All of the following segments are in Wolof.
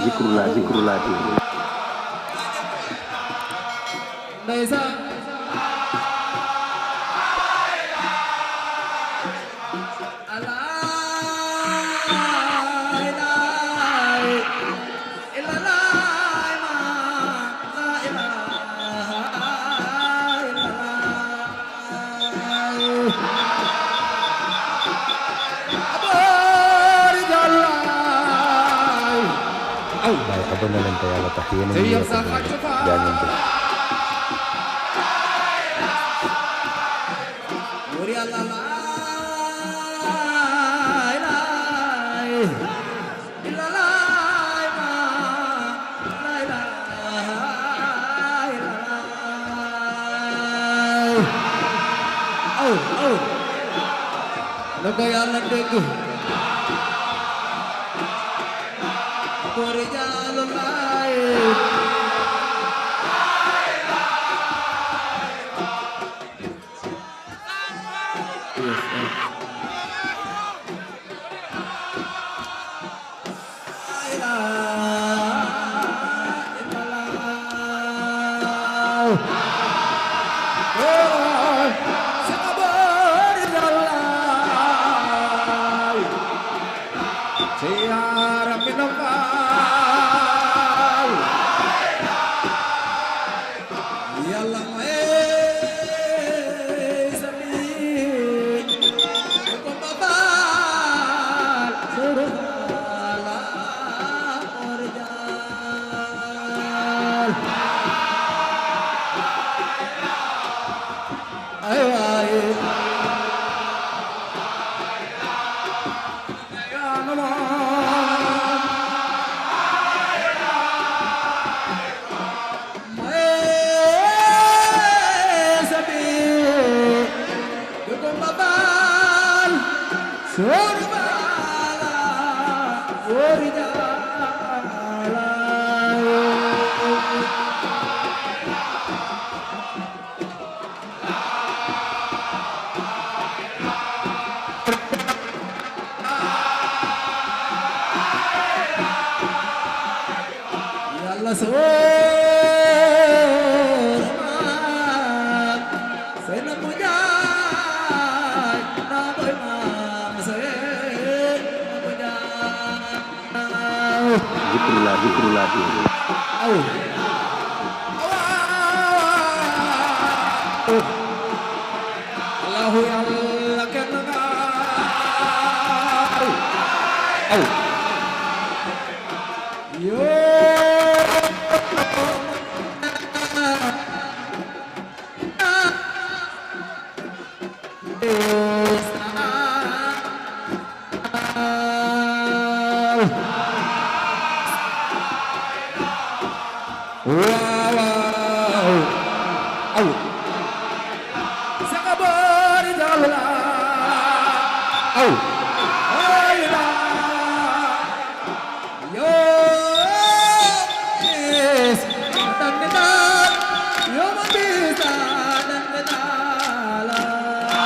zikrullah ndeysaan Baik, abang nalang kaya la tahiyan ni jangan tu. Nagayalan dego Rijalul lain zikrullah Allahu Allah kenna yo ay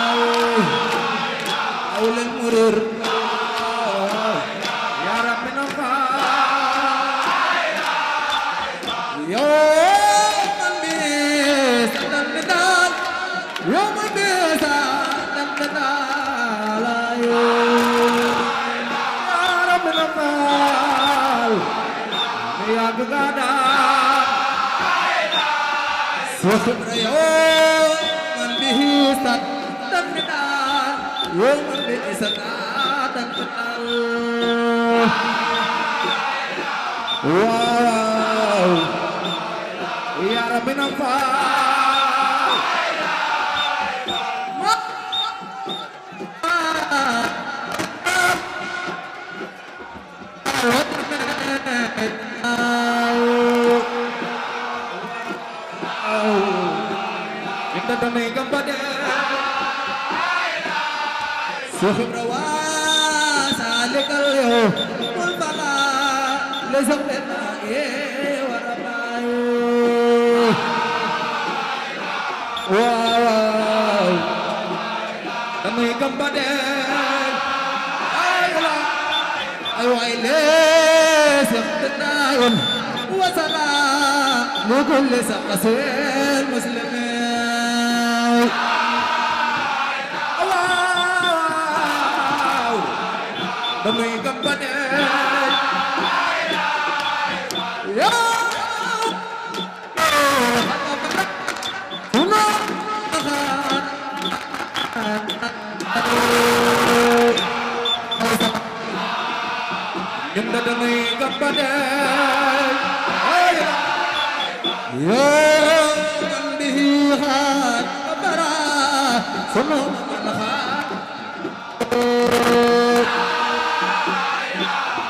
وسلام لكل سقس المسلمين واو دمي قبني يا Kita demi kepada yang dilihat kepada semua manusia.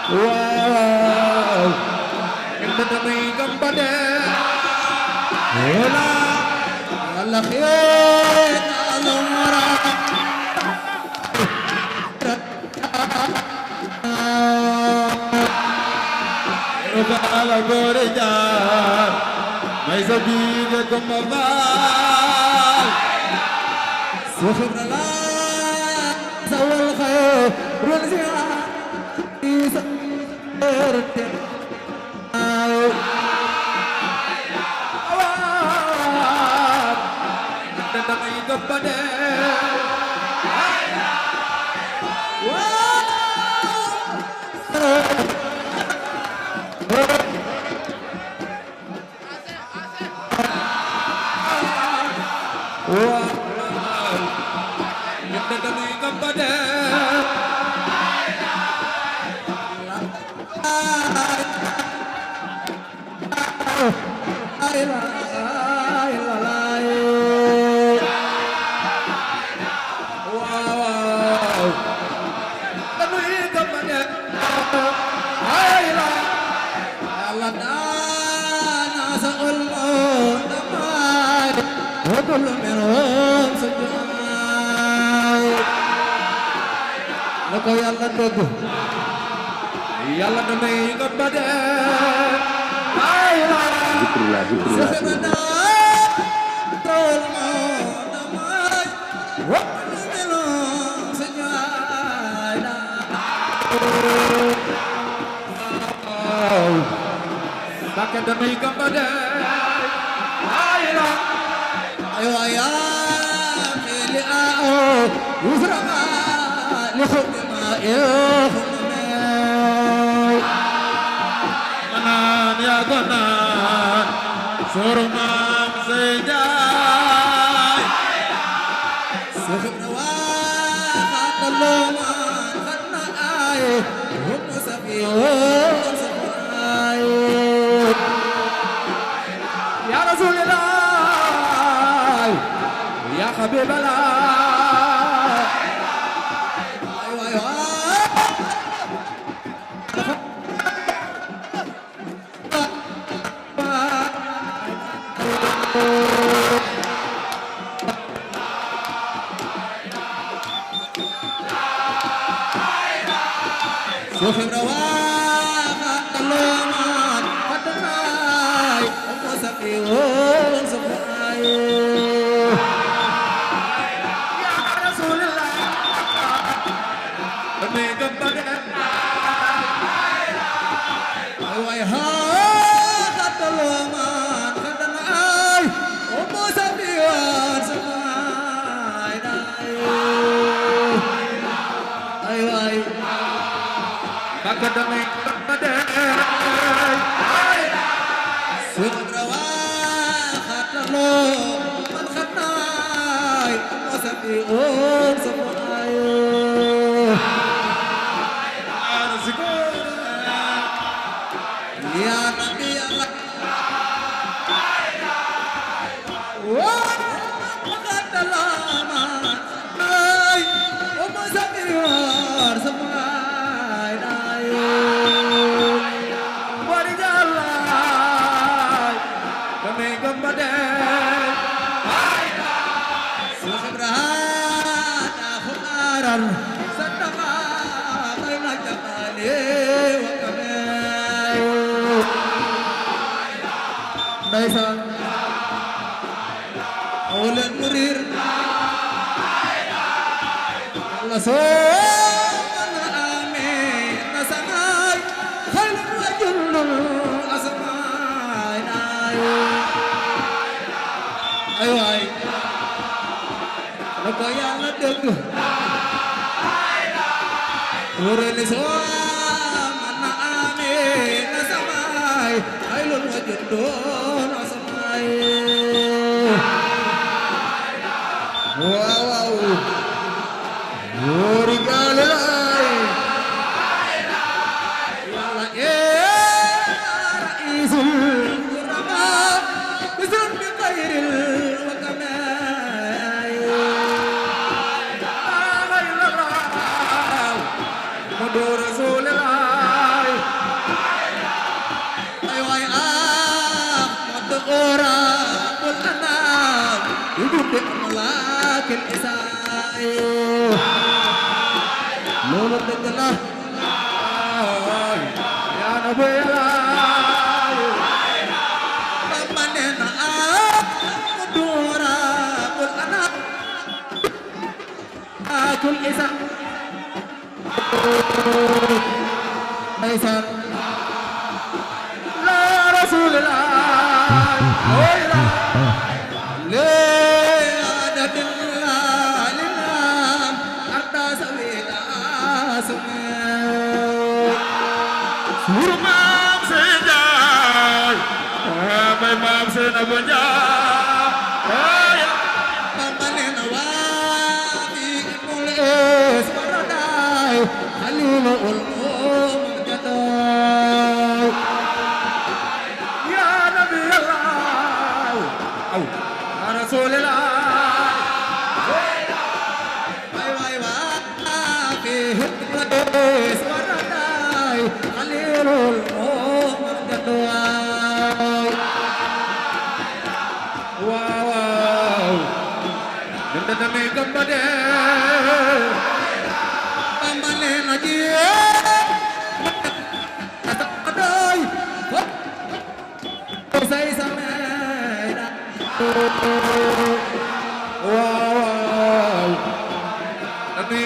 Wow, kita demi kepada Allah khir Allah Ala gorja, mai sabir kumbal. Subhanallah, sawal khair, runzia, isar ter. Awal, datang kepada. كل منهم سجاي لكو يلا ندوغ يلا دمي كبدا Zikrullah, zikrullah. سخبنا طول ما دمي وكل منهم سجاي باكا دمي كبدا أيوة يا خيلي يزرع لخد ما يخدم منان يا غنان سرمام سيجاي سخب نواخ اللومان خدنا آي هم سفيون سفاي يا رسول الله يا حبيب الله ايوه ايوه سخب رواق اللومان فتناي ام سفيون سفاي Kadang kadang Sudrawa khatlo man khatnai wasati om samai ya nabi Allah wa khatala man nai om samai samai Daisan Aulan murir Allah soman amin Nasangai Khalun wajud ay waay la ko Yàlla dégg wóorale soo man na amee na samaay ay loolu ma juddoo na samaay waaw waaw wóori gaale laay Yàlla raisul kurama bisun bi xayril wakamaay Muhammadu Rasulullah ay waay Muhammadu Rabbul anam yudde malakil isaay loolu dëgg la yaa Nabi Bamba nee na Muhammadu Rabbul anam malakil isaay Ndeysaan la Rasulullah la adatillah lilam arda sawila suru maam seen jaay bay maam seen abu jaay Bamba nee na waa fi mul es waradaay halilul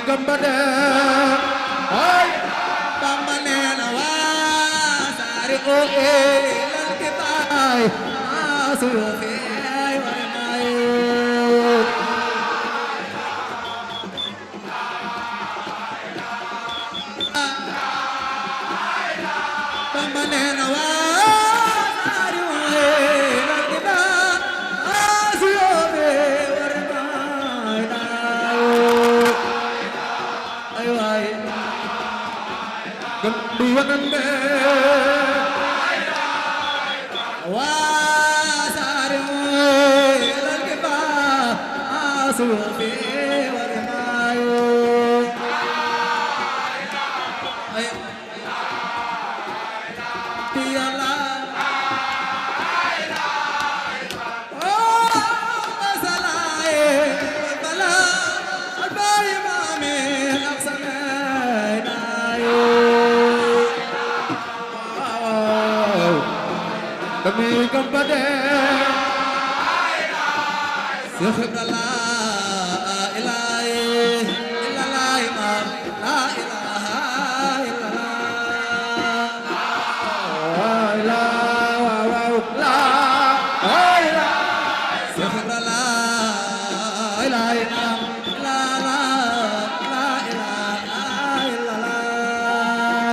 Gambade ay Bamba neena waasari o lan kitay asu fi ay may Bamba neena waasari o lan kitay asu fi Gandu wanande wasare lal ke ba asu fi warmayo ay tiala oh masalae bala albay mame aksana Kami Gambade Seex Ibra la ilaha illallah imam la ilaha illallah la Seex Ibra la ilaha imam la ilaha illallah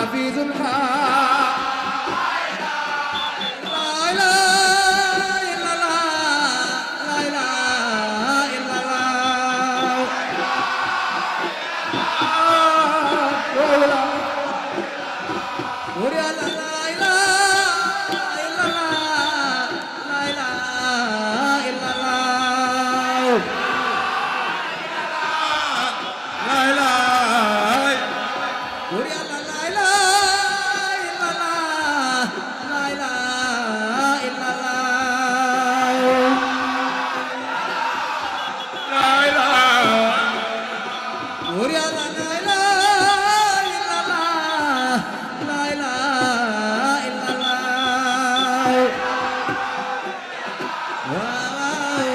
حفيظ الحق لا إله إلا الله لا إله إلا الله وريا لا إله إلا الله لا إله إلا الله لا إله وريا لا إله إلا الله لا إله إلا الله لا إله وريا لا إله إلا الله لا إله إلا الله واو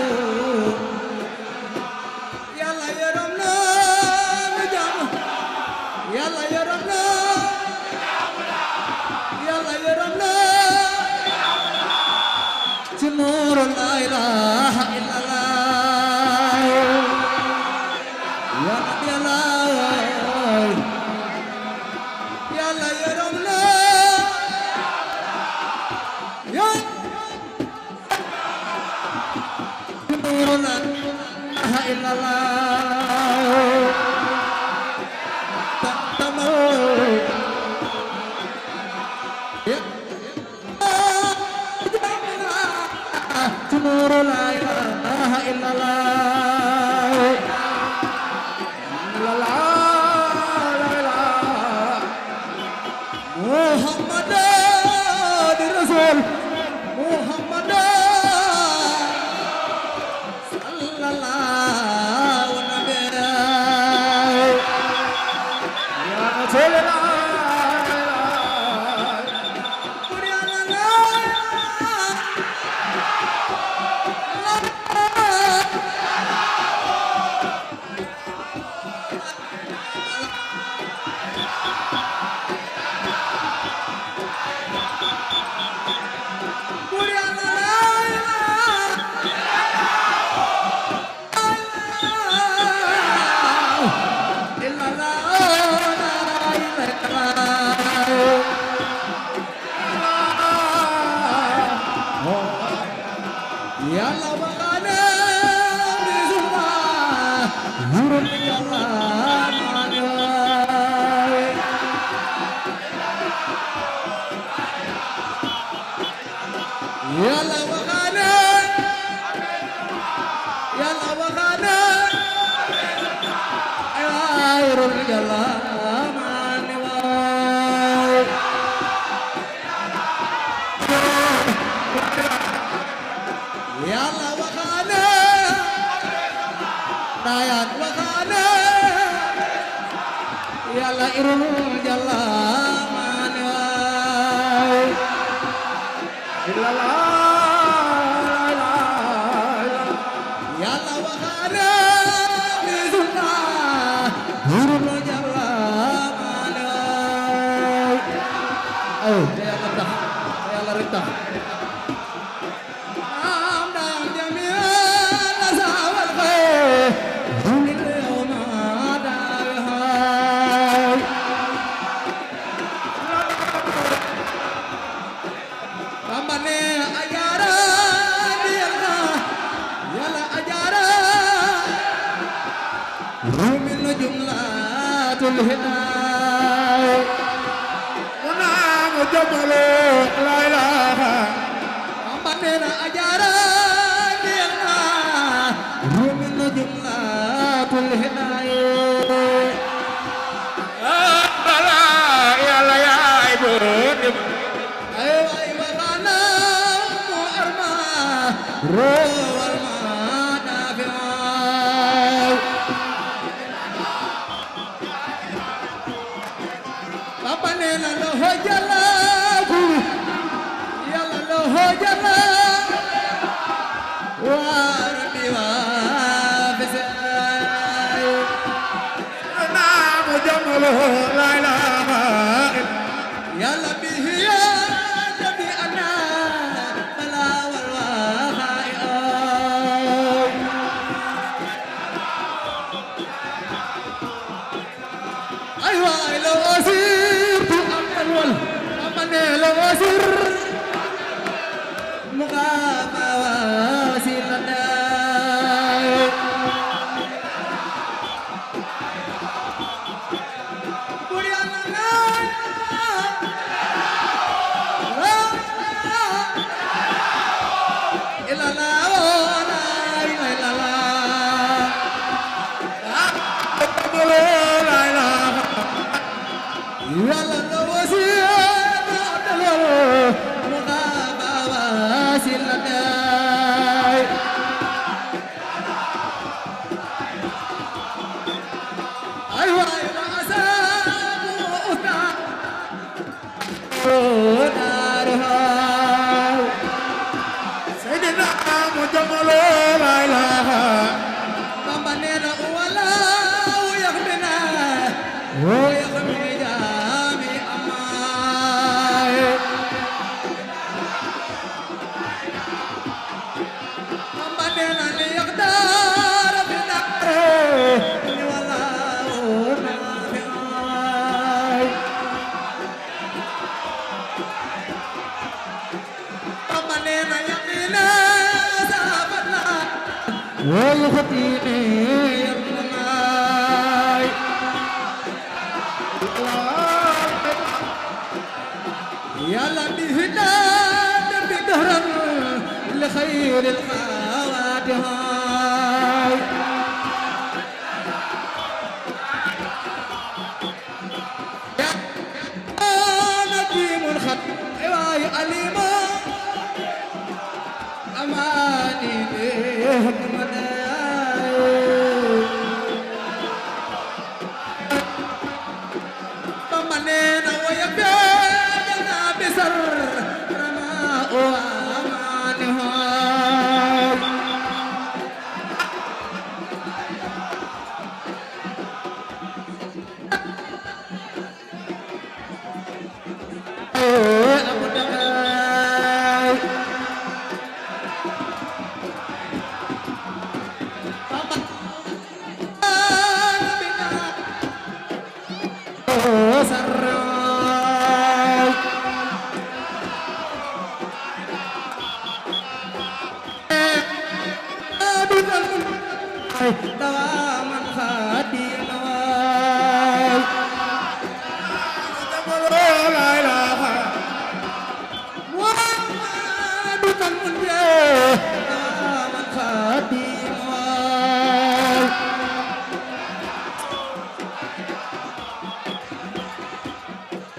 يلا يا ربنا نجام يلا يا ربنا يلا يا ربنا نور لا إله إلا الله يا رب يلا يا ربنا يا نور لا إله إلا الله نور لا إله إلا الله لا لا لا محمد رسول محمد صلى الله عليه يا رسول الله يلا وغانا بزما نور يلا يلا وغانا يلا وغانا غير يلا يلا وغانا دايان وغانا يلا إرون يلا مانوا إلا لا يلا وغانا بزنا إرون يلا مانوا يلا dah يلا رتah الهداية ونعم جمال لا إله أماننا أجاران يلا من جملة الهداية لا يلا يا عبود أيوة أيوة أنا مؤرما روح المنافع Abanena lo hojala yalla lo hojala warbi wa bisay ana mujamalo la ilaha yalla bihi ya nabi ana bala wal wahai aywa ilo asir منيل وزر مغابة واسلنا لخير الخواتم نجيم الخط ايواي أليما أماني طمنينا ويبينا بسر رماء دواما خادينا لا إله محمد المنجي دواما خادينا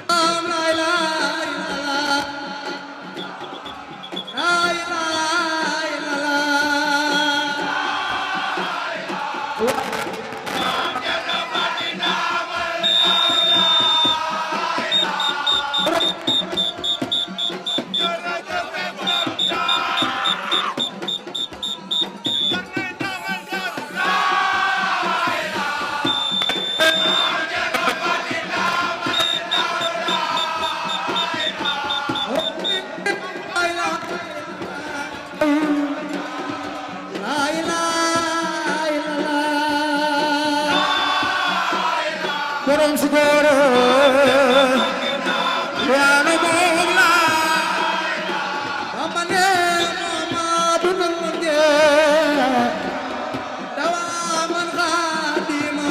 لا إله إلا الله لا إله إلا الله borom sigoro yaanu moom la amane mama dunal munje dawa man khadima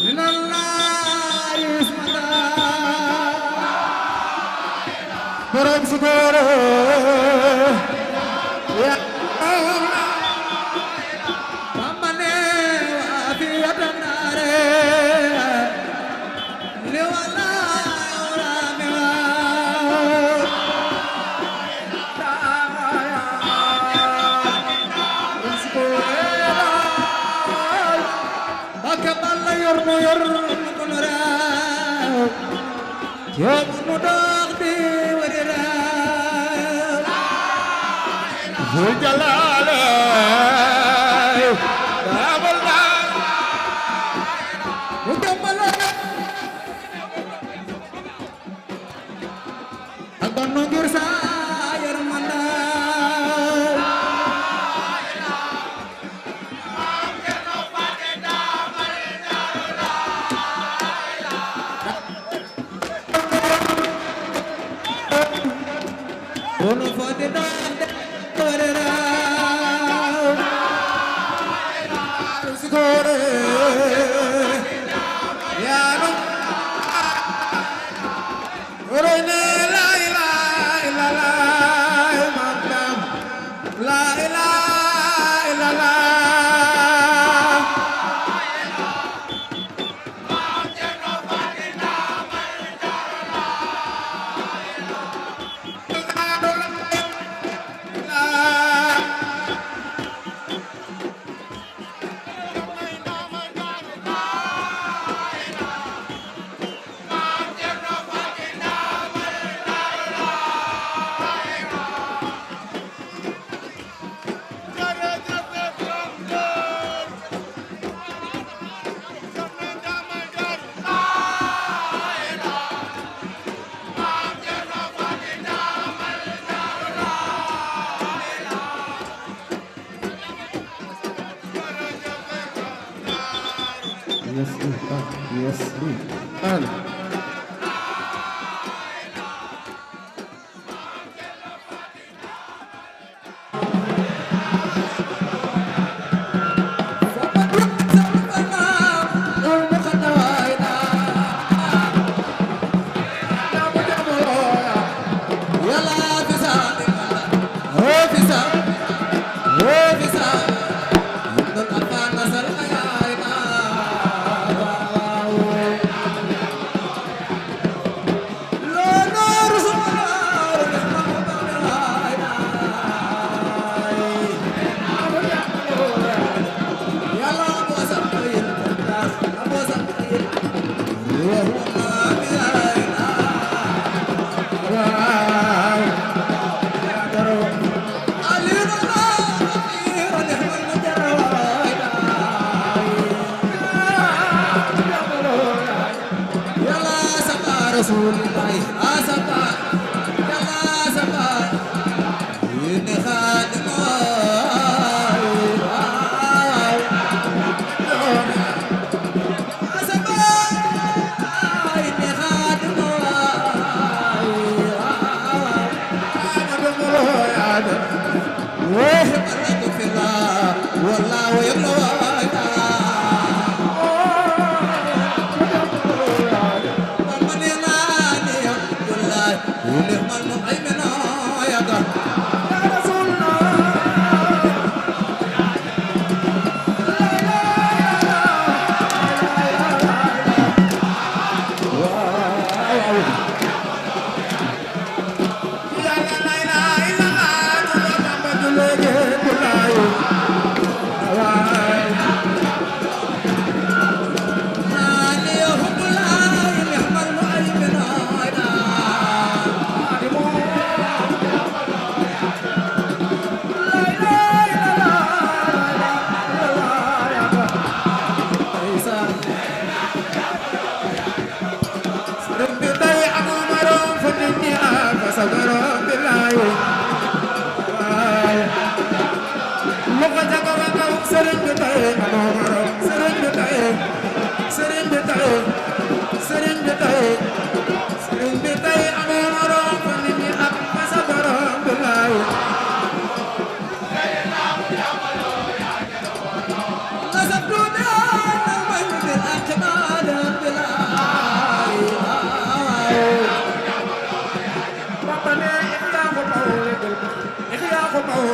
Minallah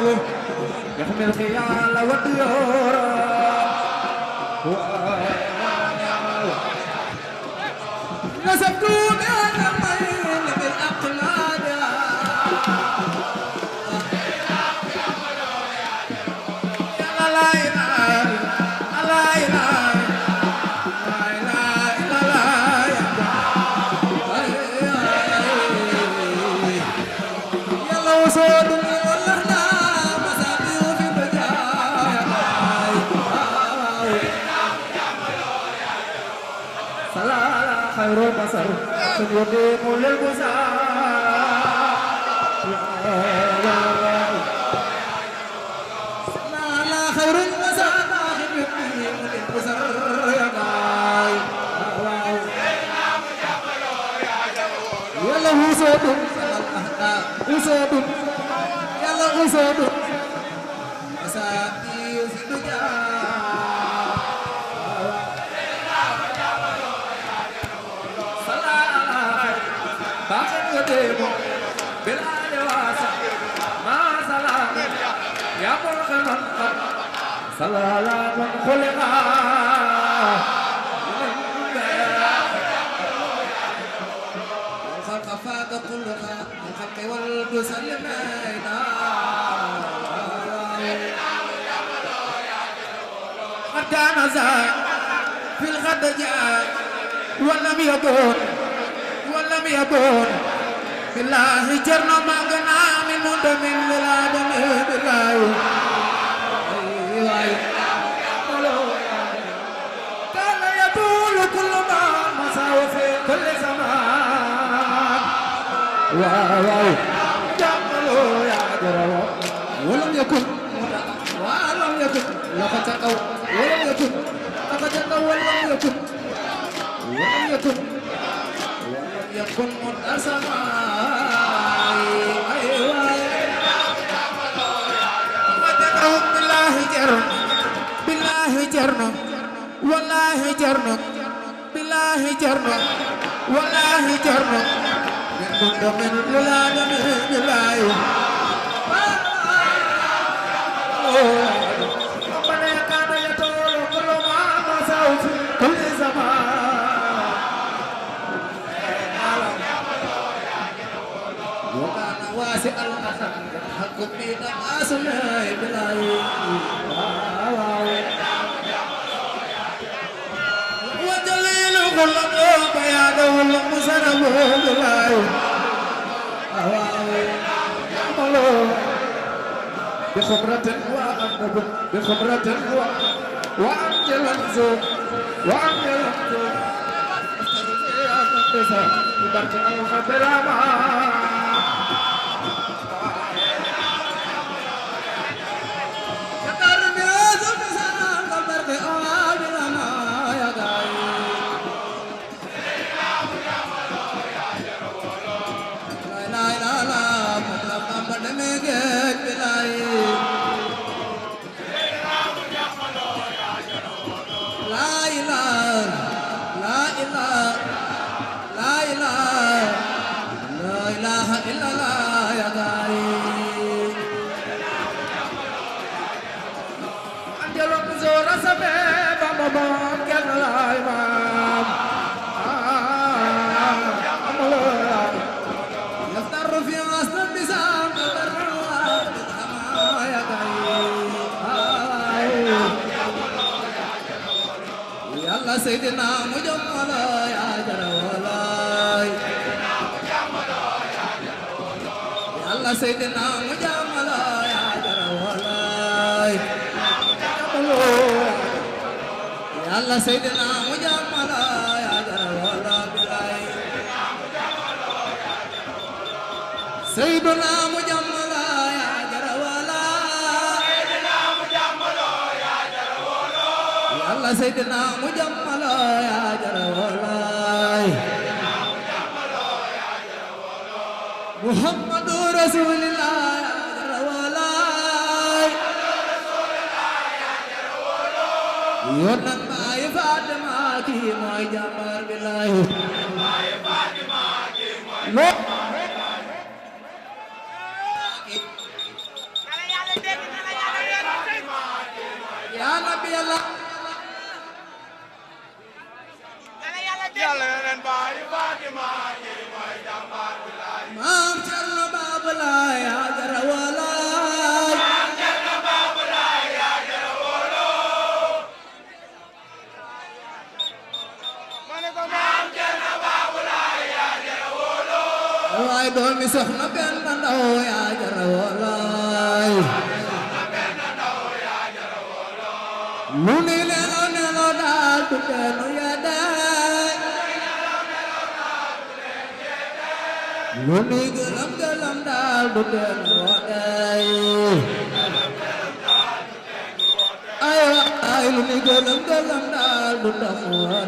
الرسول يحمي الخيال والديار نسبتم يا المين بالأقلام يا لا إله لا إله خير البصر يقيم للبصر لا خير البصر يقيم للبصر يا باي يلا وسود وسود يلا وسود مساكي في الدنيا بالآل واسع ما سلام يا مرحم القلب سلام خلق الخلق فاق كلها الخلق والجسل قد كان زاد في الغد جاء ولم يكن بالله جرنا ما قنا من مدم للآدم بالله كان يطول كل ما مساوى في كل زمان جملوا يا جروا ولم يكن لقد تقوا ولم يكن متسما بالله جرنا والله جرنا بالله جرنا والله جرنا من العالم بالله ربنا كان يطول كل ما مساوي كل زمان وكان واسع الأثر يحكم بنا أسماء بالله وجليل كل بيان والمسرب بالله بخبرة وأدب بخبرة وأنجل الزوج وأنجل الزوج ببرك الخبر سيدنا مجمل يا جلال يا الله سيدنا مجمل يا جلال يا الله سيدنا مجمل يا جلال سيدنا مجمل يا جلال يا الله سيدنا مجمل يا جلال محمد رسول الله يا جلال يونان باي فاطمه كي موي جامار بالله باي فاطمه كي موي yàlla yàlla leen bàyyi Fatima ñi mooy jàmbaar bi laay maam Cerno Baaba Laay yaa jara walaay maam Cerno Baaba Laay yaa jara wolo ma ne ko maam Cerno Baaba Laay yaa jara wolo waay doomi soxna benn ndaw yaa jara walaay lu ni nelo nelo daal du teenu yeddaay lu ni gëlëm gëlëm daal du teenu woddaay ay lu ni gëlëm gëlëm daal du teenu woddaay